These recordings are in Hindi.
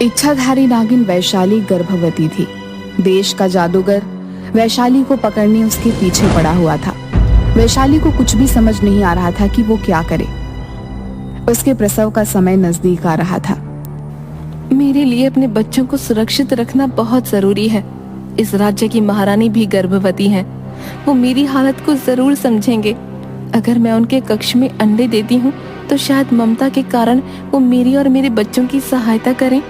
इच्छाधारी नागिन वैशाली गर्भवती थी। देश का जादूगर वैशाली को पकड़ने उसके पीछे पड़ा हुआ था। वैशाली को कुछ भी समझ नहीं आ रहा था कि वो क्या करे। उसके प्रसव का समय नजदीक आ रहा था। मेरे लिए अपने बच्चों को सुरक्षित रखना बहुत जरूरी है। इस राज्य की महारानी भी गर्भवती हैं। वो मेरी हालत को जरूर समझेंगे। अगर मैं उनके कक्ष में अंडे देती हूँ तो शायद ममता के कारण वो मेरी और मेरे बच्चों की सहायता करें।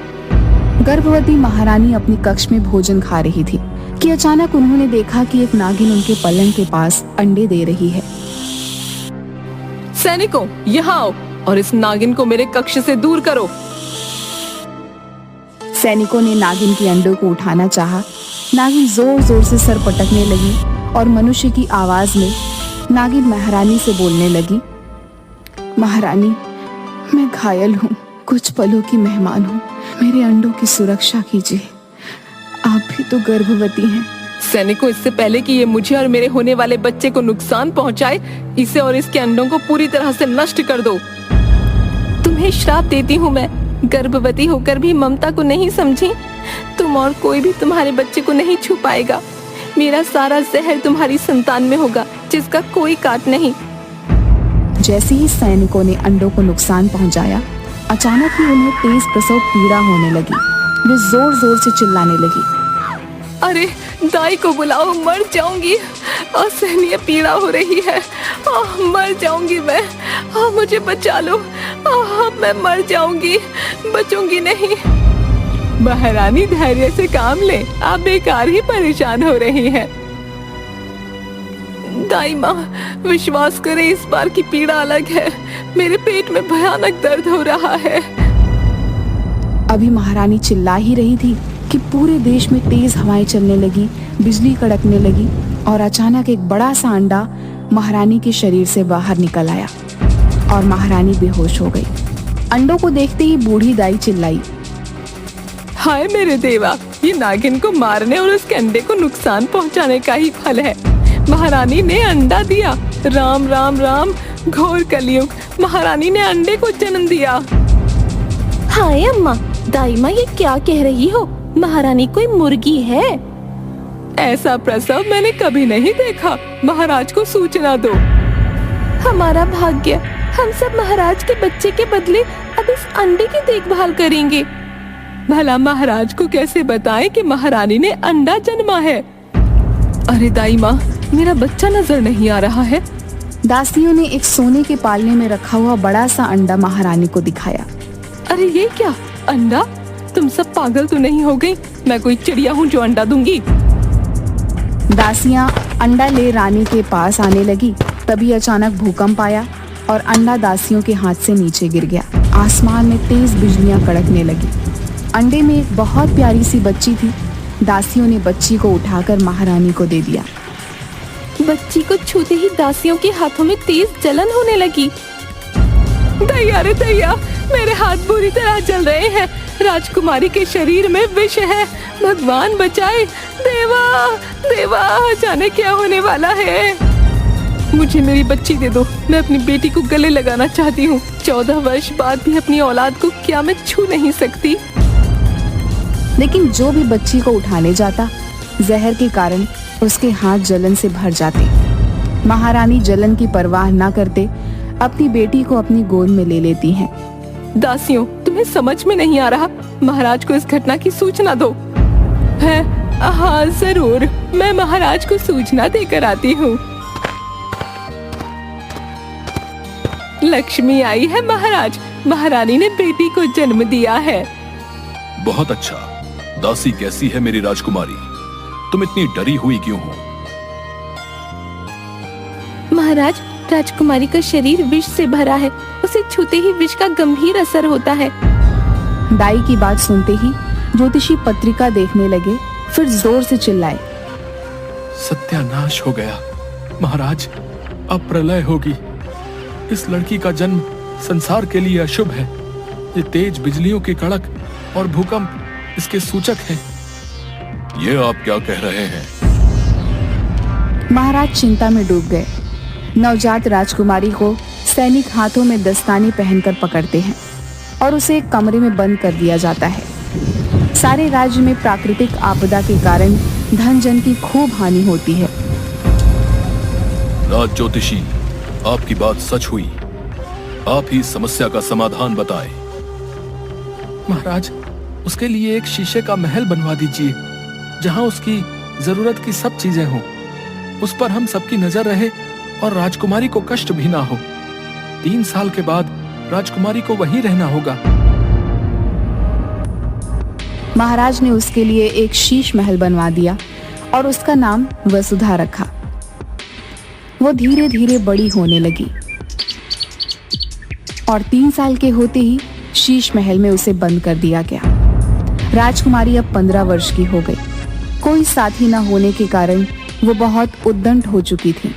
गर्भवती महारानी अपने कक्ष में भोजन खा रही थी कि अचानक उन्होंने देखा कि एक नागिन उनके पलंग के पास अंडे दे रही है। सैनिकों, यहाँ आओ और इस नागिन को मेरे कक्ष से दूर करो। सैनिकों ने नागिन के अंडों को उठाना चाहा। नागिन जोर जोर से सर पटकने लगी और मनुष्य की आवाज में नागिन महारानी से बोलने लगी, महारानी, मैं घायल हूँ, कुछ पलों की मेहमान हूँ, मेरे अंडों की सुरक्षा कीजिए, आप भी तो गर्भवती हैं। सैनिकों, इससे पहले कि ये मुझे और मेरे होने वाले बच्चे को नुकसान पहुंचाए, इसे और इसके अंडों को पूरी तरह से नष्ट कर दो। तुम्हें श्राप देती हूँ मैं, गर्भवती होकर भी ममता को नहीं समझी। तुम और कोई भी तुम्हारे बच्चे को नहीं छू पाएगा। मेरा सारा जहर तुम्हारी संतान में होगा, जिसका कोई काट नहीं। जैसे ही सैनिकों ने अंडों को नुकसान पहुंचाया, अचानक ही उन्हें तेज प्रसव पीड़ा होने लगी। वे जोर जोर से चिल्लाने लगी, अरे दाई को बुलाओ, मर जाऊंगी, असहनीय पीड़ा हो रही है, मर जाऊंगी मैं, मुझे बचा लो, मैं मर जाऊंगी, बचूंगी नहीं। महारानी, धैर्य से काम ले, आप बेकार ही परेशान हो रही हैं। दाई माँ, विश्वास करें, इस बार की पीड़ा अलग है। मेरे पेट में भयानक दर्द हो रहा है। अभी महारानी चिल्ला ही रही थी कि पूरे देश में तेज हवाएं चलने लगी, बिजली कड़कने लगी और अचानक एक बड़ा सा अंडा महारानी के शरीर से बाहर निकल आया और महारानी बेहोश हो गई। अंडों को देखते ही बूढ़ी दाई चिल्लाई, हाय मेरे देवा, ये नागिन को मारने और उसके अंडे को नुकसान पहुंचाने का ही फल है। महारानी ने अंडा दिया। राम राम राम, घोर कलयुग, महारानी ने अंडे को जन्म दिया। हाय अम्मा, दाई माँ ये क्या कह रही हो? महारानी कोई मुर्गी है? ऐसा प्रसव मैंने कभी नहीं देखा। महाराज को सूचना दो। हमारा भाग्य, हम सब महाराज के बच्चे के बदले अब इस अंडे की देखभाल करेंगे। भला महाराज को कैसे बताएं कि महारानी ने अंडा जन्मा है? अरे दाई माँ, मेरा बच्चा नजर नहीं आ रहा है। दासियों ने एक सोने के पालने में रखा हुआ बड़ा सा अंडा महारानी को दिखाया। अरे ये क्या अंडा? तुम सब पागल तो नहीं हो गई? मैं कोई चिड़िया हूँ जो अंडा दूंगी? दासियां अंडा ले रानी के पास आने लगी। तभी अचानक भूकंप आया और अंडा दासियों के हाथ से नीचे गिर गया। आसमान में तेज बिजलियां कड़कने लगी। अंडे में एक बहुत प्यारी सी बच्ची थी। दासियों ने बच्ची को उठाकर महारानी को दे दिया। बच्ची को छूते ही दासियों के हाथों में तेज जलन होने लगी। दैया रे दैया, मेरे हाथ बुरी तरह जल रहे हैं। राजकुमारी के शरीर में विष है, भगवान बचाए। देवा देवा, जाने क्या होने वाला है। मुझे मेरी बच्ची दे दो, मैं अपनी बेटी को गले लगाना चाहती हूँ। 14 वर्ष बाद भी अपनी औलाद को क्या मैं छू नहीं सकती? लेकिन जो भी बच्ची को उठाने जाता, जहर के कारण उसके हाथ जलन से भर जाते। महारानी जलन की परवाह न करते अपनी बेटी को अपनी गोद में ले लेती हैं। दासियों, तुम्हें समझ में नहीं आ रहा? महाराज को इस घटना की सूचना दो। है? हाँ जरूर, मैं महाराज को सूचना देकर आती हूँ। लक्ष्मी आई है महाराज, महारानी ने बेटी को जन्म दिया है। बहुत अच्छा। दासी कैसी है मेरी राजकुमारी? तुम इतनी डरी हुई क्यों हो? महाराज, राजकुमारी का शरीर विष से भरा है। उसे छूते ही विष का गंभीर असर होता है। दाई की बात सुनते ही ज्योतिषी पत्रिका देखने लगे, फिर जोर से चिल्लाए, सत्यानाश हो गया महाराज, अब प्रलय होगी। इस लड़की का जन्म संसार के लिए अशुभ है। ये तेज बिजलियों के कड़क और भूकंप इसके सूचक हैं। ये आप क्या कह रहे हैं? महाराज चिंता में डूब गए। नवजात राजकुमारी को सैनिक हाथों में दस्ताने पहनकर पकड़ते हैं और उसे एक कमरे में बंद कर दिया जाता है। सारे राज्य में प्राकृतिक आपदा के कारण धन जन की खूब हानि होती है। राज ज्योतिषी, आपकी बात सच हुई। आप ही समस्या का समाधान बताएं। महाराज, उसके लिए एक शीशे का महल बनवा दीजिए, जहां उसकी जरूरत की सब चीजें हों। उस पर हम सबकी नजर रहे और राजकुमारी को कष्ट भी ना हो। 3 साल के बाद राजकुमारी को वहीं रहना होगा। महाराज ने उसके लिए एक शीश महल बनवा दिया और उसका नाम वसुधा रखा। वो धीरे धीरे बड़ी होने लगी और 3 साल के होते ही शीश महल में उसे बंद कर दिया गया। राजकुमारी अब 15 वर्ष की हो गई। कोई साथी न होने के कारण वो बहुत उद्दंड हो चुकी थी।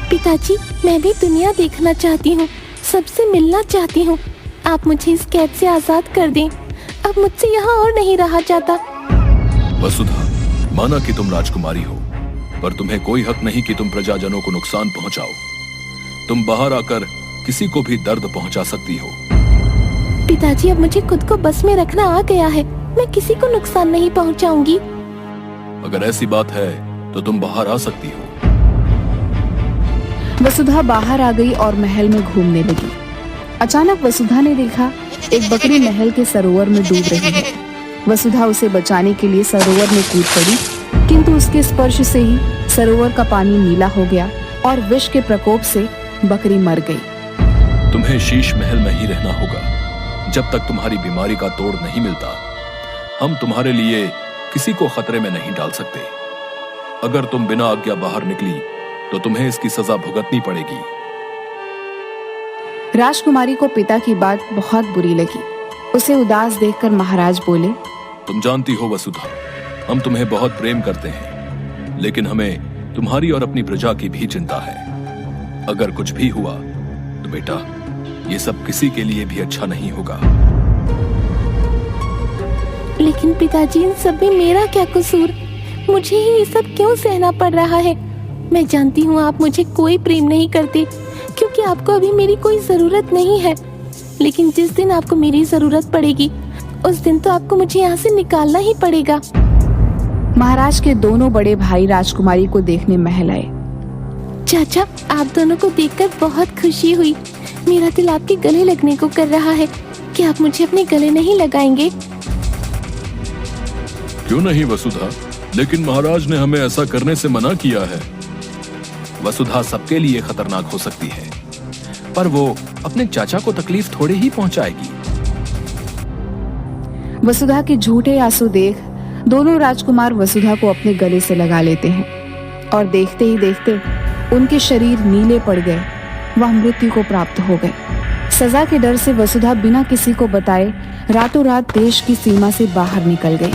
पिताजी, मैं भी दुनिया देखना चाहती हूँ, सबसे मिलना चाहती हूँ। आप मुझे इस कैद से आजाद कर दें। अब मुझसे यहाँ और नहीं रहा जाता। वसुधा, माना कि तुम राजकुमारी हो, पर तुम्हें कोई हक नहीं कि तुम प्रजाजनों को नुकसान पहुंचाओ। तुम बाहर आकर किसी को भी दर्द पहुंचा सकती हो। पिताजी, अब मुझे खुद को बस में रखना आ गया है। मैं किसी को नुकसान नहीं पहुंचाऊंगी। अगर ऐसी बात है तो तुम बाहर आ सकती हो। वसुधा बाहर आ गई और महल में घूमने लगी। अचानक वसुधा ने देखा एक बकरी महल के सरोवर में डूब रही है। वसुधा उसे बचाने के लिए सरोवर में कूद पड़ी, किंतु उसके स्पर्श से ही सरोवर का पानी नीला हो गया और विष के प्रकोप से बकरी मर गई। तुम्हें शीश महल में ही रहना होगा जब तक तुम्हारी बीमारी का तोड़ नहीं मिलता। हम तुम्हारे लिए किसी को खतरे में नहीं डाल सकते। अगर तुम बिना आज्ञा बाहर निकली तो तुम्हें इसकी सजा भुगतनी पड़ेगी। राजकुमारी को पिता की बात बहुत बुरी लगी। उसे उदास देखकर महाराज बोले, तुम जानती हो वसुधा, हम तुम्हें बहुत प्रेम करते हैं, लेकिन हमें तुम्हारी और अपनी प्रजा की भी चिंता है। अगर कुछ भी हुआ तो बेटा, ये सब किसी के लिए भी अच्छा नहीं होगा। लेकिन पिताजी, इन सब में मेरा क्या कसूर? मुझे ही ये सब क्यों सहना पड़ रहा है? मैं जानती हूँ आप मुझे कोई प्रेम नहीं करते, क्योंकि आपको अभी मेरी कोई जरूरत नहीं है। लेकिन जिस दिन आपको मेरी जरूरत पड़ेगी, उस दिन तो आपको मुझे यहाँ से निकालना ही पड़ेगा। महाराज के दोनों बड़े भाई राजकुमारी को देखने महल आए। चाचा, आप दोनों को देखकर बहुत खुशी हुई। मेरा दिल आपके गले लगने को कर रहा है। क्या आप मुझे अपने गले नहीं लगाएंगे? क्यों नहीं वसुधा, लेकिन महाराज ने हमें ऐसा करने से मना किया है। वसुधा सबके लिए खतरनाक हो सकती है, पर वो अपने चाचा को तकलीफ थोड़ी ही पहुंचाएगी। वसुधा के झूठे आंसू देख दोनों राजकुमार वसुधा को अपने गले से लगा लेते हैं और देखते ही देखते उनके शरीर नीले पड़ गए। वह मृत्यु को प्राप्त हो गए। सजा के डर से वसुधा बिना किसी को बताए रातों रात देश की सीमा से बाहर निकल गई।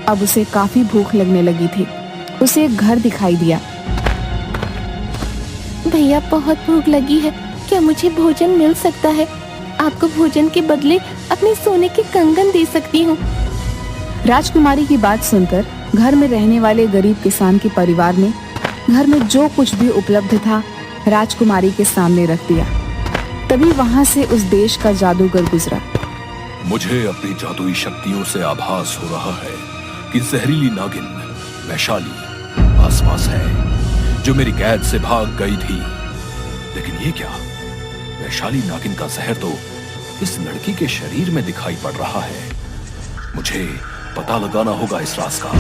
अब उसे काफी भूख लगने लगी थी। उसे एक घर दिखाई दिया। भैया, बहुत भूख लगी है, क्या मुझे भोजन मिल सकता है? आपको भोजन के बदले अपने सोने के कंगन दे सकती हूँ। राजकुमारी की बात सुनकर घर में रहने वाले गरीब किसान के परिवार ने घर में जो कुछ भी उपलब्ध था राजकुमारी के सामने रख दिया। तभी वहां से उस देश का जादूगर गुजरा। मुझे अपनी जादुई शक्तियों से आभास हो रहा है कि जहरीली नागिन वैशाली आसपास है, जो मेरी कैद से भाग गई थी। लेकिन ये क्या? वैशाली नागिन का जहर तो इस लड़की के शरीर में दिखाई पड़ रहा है। मुझे पता लगाना होगा इस राज का।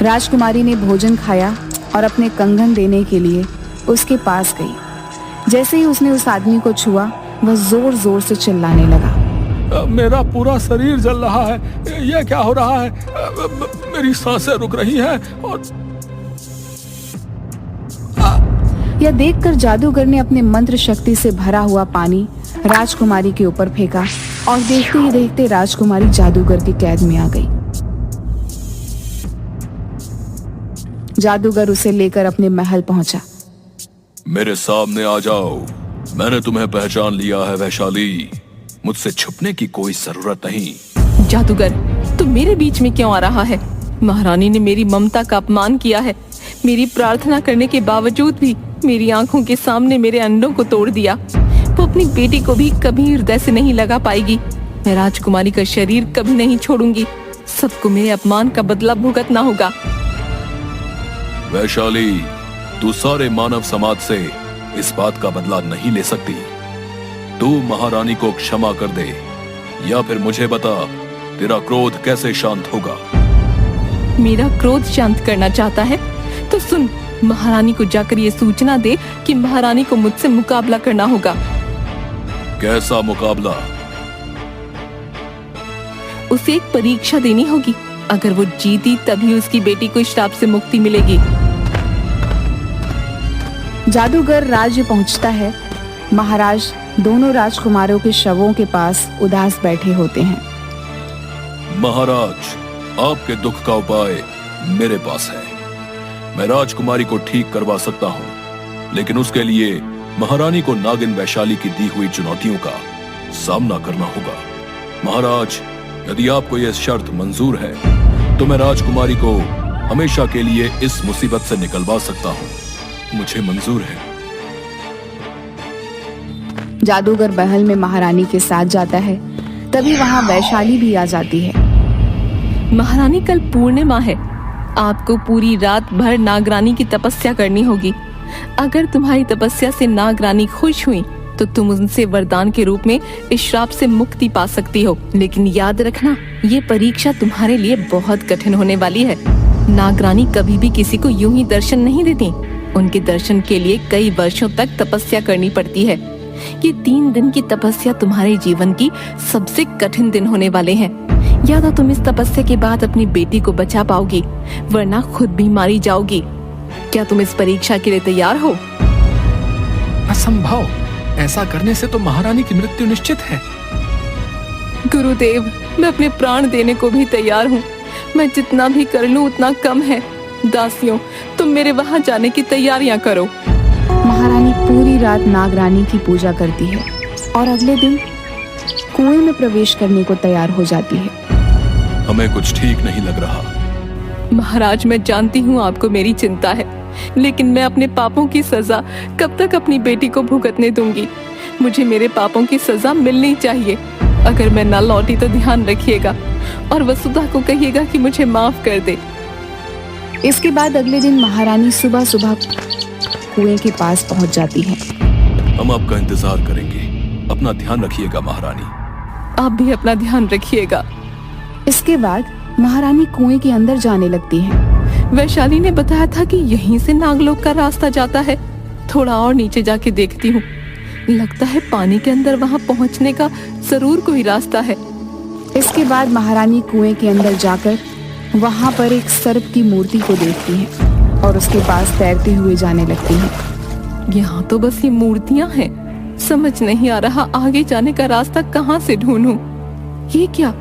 राजकुमारी ने भोजन खाया और अपने कंगन देने के लिए उसके पास गई। जैसे ही उसने उस आदमी को छुआ, वह जोर जोर से चिल्लाने लगा। मेरा पूरा शरीर जल रहा है। यह क्या हो रहा है? मेरी सांसें रुक रही हैं और यह देखकर जादूगर ने अपने मंत्र शक्ति से भरा हुआ पानी राजकुमारी के ऊपर फेंका और देखते ही देखते राजकुमारी जादूगर की कैद में आ गई। जादूगर उसे लेकर अपने महल पहुंचा। मेरे सामने आ जाओ, मैंने तुम्हें पहचान लिया है वैशाली। मुझसे छुपने की कोई जरूरत नहीं। जादूगर, तुम मेरे बीच में क्यों आ रहा है? महारानी ने मेरी ममता का अपमान किया है। मेरी प्रार्थना करने के बावजूद भी मेरी आंखों के सामने मेरे अंडों को तोड़ दिया। वो अपनी बेटी को भी कभी हृदय से नहीं लगा पाएगी। मैं राजकुमारी का शरीर कभी नहीं छोड़ूंगी। सबको मेरे अपमान का बदला भुगतना होगा। वैशाली, तू सारे मानव समाज से इस बात का बदला नहीं ले सकती। तू महारानी को क्षमा कर दे, या फिर मुझे बता तेरा क्रोध कैसे शांत होगा। मेरा क्रोध शांत करना चाहता है तो सुन, महारानी को जाकर ये सूचना दे कि महारानी को मुझसे मुकाबला करना होगा। कैसा मुकाबला? उसे एक परीक्षा देनी होगी। अगर वो जीती तभी उसकी बेटी को श्राप से मुक्ति मिलेगी। जादूगर राज्य पहुंचता है। महाराज दोनों राजकुमारों के शवों के पास उदास बैठे होते हैं। महाराज, आपके दुख का उपाय मेरे पास है। मैं राजकुमारी को ठीक करवा सकता हूँ, लेकिन उसके लिए महारानी को नागिन वैशाली की दी हुई चुनौतियों का सामना करना होगा। महाराज, यदि आपको यह शर्त मंजूर है तो मैं राजकुमारी को हमेशा के लिए इस मुसीबत से निकलवा सकता हूँ। मुझे मंजूर है। जादूगर महल में महारानी के साथ जाता है। तभी वहां वैशाली भी आ जाती है। महारानी, कल पूर्णिमा है। आपको पूरी रात भर नागरानी की तपस्या करनी होगी। अगर तुम्हारी तपस्या से नागरानी खुश हुई तो तुम उनसे वरदान के रूप में इस श्राप से मुक्ति पा सकती हो। लेकिन याद रखना, ये परीक्षा तुम्हारे लिए बहुत कठिन होने वाली है। नागरानी कभी भी किसी को यूं ही दर्शन नहीं देती। उनके दर्शन के लिए कई वर्षों तक तपस्या करनी पड़ती है। ये 3 दिन की तपस्या तुम्हारे जीवन की सबसे कठिन दिन होने वाले हैं। या तो तुम इस तपस्या के बाद अपनी बेटी को बचा पाओगी, वरना खुद भी मारी जाओगी। क्या तुम इस परीक्षा के लिए तैयार हो? असंभव! ऐसा करने से तो महारानी की मृत्यु निश्चित है। गुरुदेव, मैं अपने प्राण देने को भी तैयार हूँ। मैं जितना भी कर लूँ उतना कम है। दासियों, तुम मेरे वहाँ जाने की तैयारियां करो। महारानी पूरी रात नागरानी की पूजा करती है और अगले दिन कुएं में प्रवेश करने को तैयार हो जाती है। हमें कुछ ठीक नहीं लग रहा। महाराज, मैं जानती हूँ आपको मेरी चिंता है, लेकिन मैं अपने पापों की सजा कब तक अपनी बेटी को भुगतने दूंगी? मुझे मेरे पापों की सजा मिलनी चाहिए। अगर मैं न लौटी तो ध्यान रखिएगा और वसुधा को कहिएगा कि मुझे माफ कर दे। इसके बाद अगले दिन महारानी सुबह सुबह कुएं के पास पहुंच जाती है। हम आपका इंतजार करेंगे। अपना ध्यान रखिएगा महारानी। आप भी अपना ध्यान रखिएगा। इसके बाद महारानी कुएं के अंदर जाने लगती है। वैशाली ने बताया था कि यहीं से नागलोक का रास्ता जाता है। थोड़ा और नीचे जाके देखती हूँ। लगता है पानी के अंदर वहाँ पहुँचने का जरूर कोई रास्ता है। इसके बाद महारानी कुएं के अंदर जाकर वहाँ पर एक सर्प की मूर्ति को देखती है और उसके पास तैरते हुए जाने लगती है। यहाँ तो बस ये मूर्तियाँ हैं। समझ नहीं आ रहा आगे जाने का रास्ता कहाँ से ढूंढूं। ये क्या,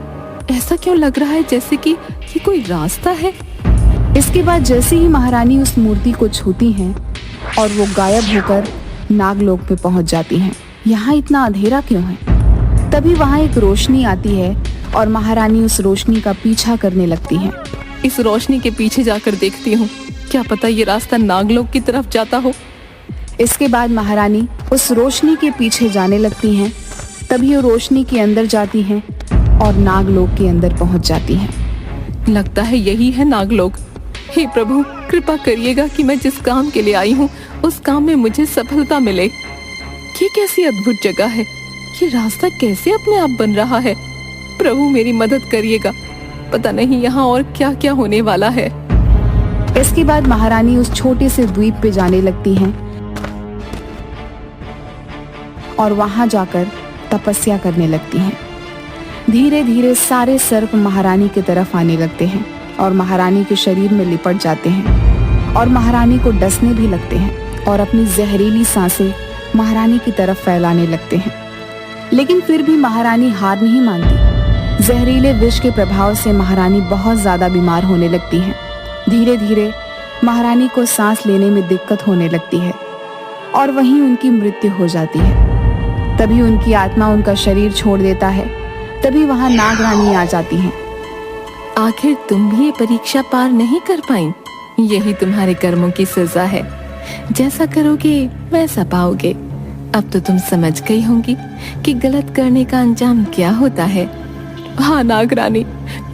ऐसा क्यों लग रहा है जैसे कि ये कोई रास्ता है। इसके बाद जैसे ही महारानी उस मूर्ति को छूती हैं और वो गायब होकर नागलोक पे पहुंच जाती हैं। यहाँ इतना अंधेरा क्यों है? तभी वहाँ एक रोशनी आती है और महारानी उस रोशनी का पीछा करने लगती हैं। इस रोशनी के पीछे जाकर देखती हूँ, क्या पता ये रास्ता नागलोक की तरफ जाता हो। इसके बाद महारानी उस रोशनी के पीछे जाने लगती हैं। तभी वो रोशनी के अंदर जाती हैं और नागलोक के अंदर पहुंच जाती हैं। लगता है यही है नागलोक। हे प्रभु, कृपा करिएगा कि मैं जिस काम के लिए आई हूँ उस काम में मुझे सफलता मिले। ये कैसी अद्भुत जगह है। ये रास्ता कैसे अपने आप बन रहा है। प्रभु मेरी मदद करिएगा। पता नहीं यहाँ और क्या क्या होने वाला है। इसके बाद महारानी उस छोटे से द्वीप पे जाने लगती हैं और वहां जाकर तपस्या करने लगती हैं। धीरे धीरे सारे सर्प महारानी की तरफ आने लगते हैं और महारानी के शरीर में लिपट जाते हैं और महारानी को डसने भी लगते हैं और अपनी जहरीली सांसें महारानी की तरफ फैलाने लगते हैं। लेकिन फिर भी महारानी हार नहीं मानती। जहरीले विष के प्रभाव से महारानी बहुत ज्यादा बीमार होने लगती हैं। धीरे धीरे महारानी को सांस लेने में दिक्कत होने लगती है और वहीं उनकी मृत्यु हो जाती है। तभी उनकी आत्मा उनका शरीर छोड़ देता है। तभी वहां नागरानी आ जाती हैं। आखिर तुम भी ये परीक्षा पार नहीं कर पाई। यही तुम्हारे कर्मों की सजा है। जैसा करोगे वैसा पाओगे। अब तो तुम समझ गई होंगी कि गलत करने का अंजाम क्या होता है। हाँ नागरानी,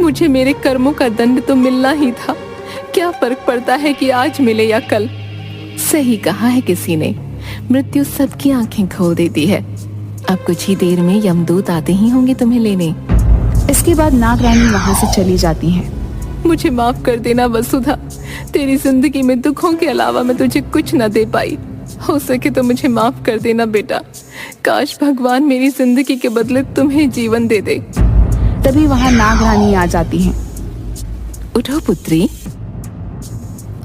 मुझे मेरे कर्मों का दंड तो मिलना ही था। क्या फर्क पड़ता है कि आज मिले या कल। सही कहा है किसी ने, मृत्यु सबकी आंखें खोल देती है। अब कुछ ही देर में यमदूत आते ही होंगे तुम्हें लेने। इसके बाद नागरानी वहां से चली जाती हैं। मुझे माफ कर देना वसुधा, तेरी जिंदगी में दुखों के अलावा मैं तुझे कुछ न दे पाई। हो सके तो मुझे माफ कर देना बेटा। काश भगवान मेरी जिंदगी के बदले तुम्हें जीवन दे दे। तभी वहां नागरानी आ जाती हैं। उठो पुत्री।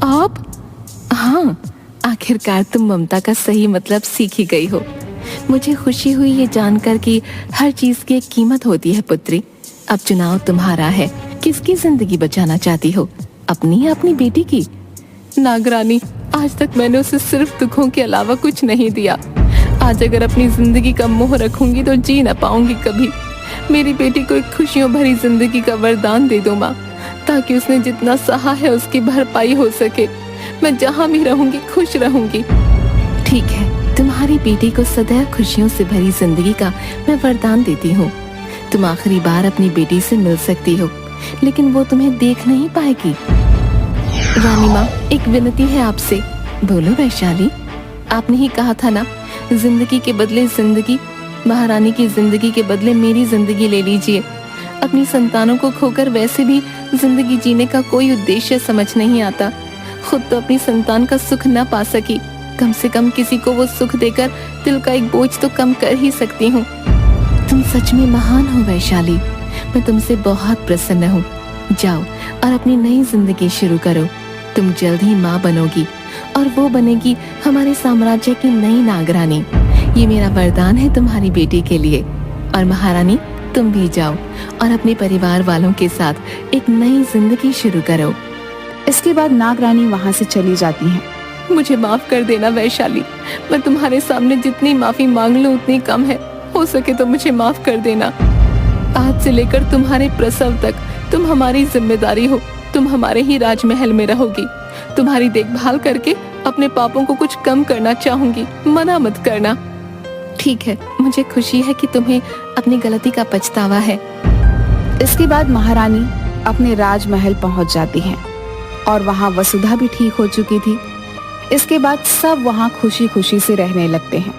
आप? हाँ, आखिरकार तुम ममता का सही मतलब सीख ही गई हो। मुझे खुशी हुई ये जानकर कि हर चीज की एक कीमत होती है पुत्री। अब चुनाव तुम्हारा है, किसकी जिंदगी बचाना चाहती हो, अपनी या अपनी बेटी की? नागरानी, आज तक मैंने उसे सिर्फ दुखों के अलावा कुछ नहीं दिया। आज अगर अपनी जिंदगी का मोह रखूंगी तो जी न पाऊंगी कभी। मेरी बेटी को एक खुशियों भरी जिंदगी का वरदान दे दो माँ, ताकि उसने जितना सहा है उसकी भरपाई हो सके। मैं जहाँ भी रहूंगी खुश रहूंगी। ठीक है, तुम्हारी बेटी को सदैव खुशियों से भरी जिंदगी का मैं वरदान देती हूँ। तुम आखिरी बार अपनी बेटी से मिल सकती हो, लेकिन वो तुम्हें देख नहीं पाएगी। रानी माँ, एक विनती है आपसे। बोलो वैशाली। आपने ही कहा था ना, जिंदगी के बदले जिंदगी। महारानी की जिंदगी के बदले मेरी जिंदगी ले लीजिए। अपनी संतानों को खोकर वैसे भी जिंदगी जीने का कोई उद्देश्य समझ नहीं आता। खुद तो अपनी संतान का सुख न पा सकी, कम से कम किसी को वो सुख देकर दिल का एक बोझ तो कम कर ही सकती हूँ। तुम सच में महान हो वैशाली, मैं तुमसे बहुत प्रसन्न हूँ। जाओ और अपनी नई जिंदगी शुरू करो। तुम जल्द ही माँ बनोगी और वो बनेगी हमारे साम्राज्य की नई नागरानी। ये मेरा वरदान है तुम्हारी बेटी के लिए। और महारानी, तुम भी जाओ और अपने परिवार वालों के साथ एक नई जिंदगी शुरू करो। इसके बाद नागरानी वहां से चली जाती हैं। मुझे माफ कर देना वैशाली, मैं तुम्हारे सामने जितनी माफी मांग लूं उतनी कम है। हो सके तो मुझे माफ कर देना। आज से लेकर तुम्हारे प्रसव तक तुम हमारी जिम्मेदारी हो। तुम हमारे ही राजमहल में रहोगी। तुम्हारी देखभाल करके अपने पापों को कुछ कम करना चाहूंगी, मना मत करना। ठीक है, मुझे खुशी है कि तुम्हें अपनी गलती का पछतावा है। इसके बाद महारानी अपने राजमहल पहुंच जाती हैं और वहां वसुधा भी ठीक हो चुकी थी। इसके बाद सब वहां खुशी खुशी से रहने लगते हैं।